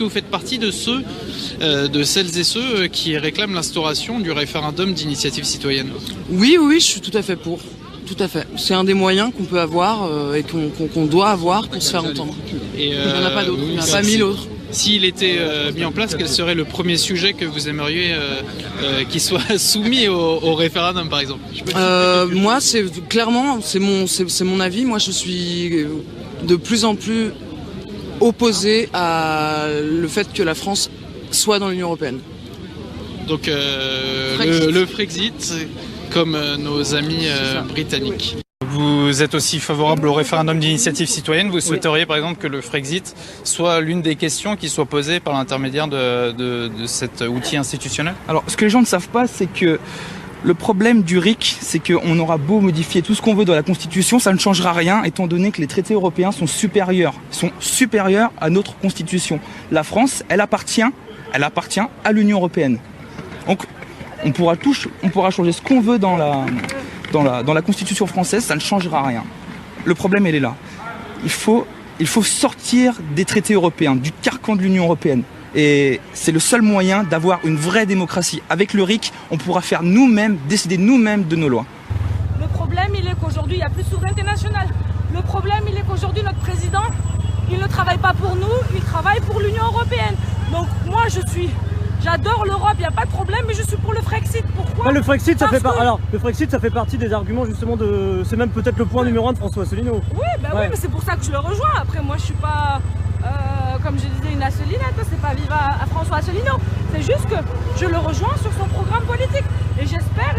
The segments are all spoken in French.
que vous faites partie de celles et ceux qui réclament l'instauration du référendum d'initiative citoyenne? Oui, je suis tout à fait pour. Tout à fait. C'est un des moyens qu'on peut avoir et qu'on doit avoir pour se faire entendre. Et il n'y en a pas d'autres, il n'y en a pas 1000 autres. S'il était mis en place, quel serait le premier sujet que vous aimeriez qu'il soit soumis au référendum, par exemple? Moi, clairement, c'est mon avis. Moi, je suis de plus en plus opposé à le fait que la France soit dans l'Union européenne. Donc le Frexit, comme nos amis britanniques. Vous êtes aussi favorable au référendum d'initiative citoyenne. Vous souhaiteriez par exemple que le Frexit soit l'une des questions qui soit posée par l'intermédiaire de cet outil institutionnel? Alors ce que les gens ne savent pas, c'est que le problème du RIC, c'est qu'on aura beau modifier tout ce qu'on veut dans la Constitution, ça ne changera rien étant donné que les traités européens sont supérieurs à notre Constitution. La France, elle appartient à l'Union européenne. Donc on pourra changer ce qu'on veut dans la Constitution française, ça ne changera rien. Le problème, il est là. Il faut sortir des traités européens, du carcan de l'Union européenne. Et c'est le seul moyen d'avoir une vraie démocratie. Avec le RIC, on pourra faire nous-mêmes, décider nous-mêmes de nos lois. Le problème, il est qu'aujourd'hui, il n'y a plus de souveraineté nationale. Le problème, il est qu'aujourd'hui, notre président, il ne travaille pas pour nous, il travaille pour l'Union européenne. Donc moi, j'adore l'Europe, il n'y a pas de problème, mais je suis pour le Frexit. Pourquoi? Le Frexit, ça fait partie des arguments justement de... C'est même peut-être le point numéro 1 de François Asselineau. Oui, oui, mais c'est pour ça que je le rejoins. Après, moi, je suis pas, comme je disais, une Asselinette, c'est pas vive à François Asselineau. C'est juste que je le rejoins sur son programme politique. Et j'espère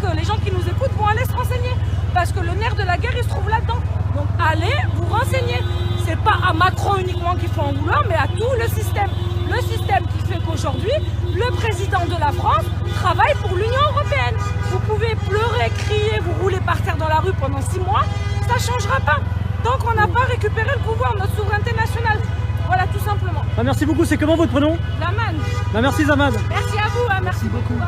que les gens qui nous écoutent vont aller se renseigner. Parce que le nerf de la guerre, il se trouve là-dedans. Donc allez vous renseigner. C'est pas à Macron uniquement qu'il faut en vouloir, mais à tout le système. Le système qui fait qu'aujourd'hui, le président de la France travaille pour l'Union européenne. Vous pouvez pleurer, crier, vous rouler par terre dans la rue pendant 6 mois, ça ne changera pas. Tant qu'on n'a pas récupéré le pouvoir, notre souveraineté nationale. Voilà, tout simplement. Merci beaucoup, c'est comment votre prénom? Zaman. Merci Zaman. Merci à vous, merci beaucoup.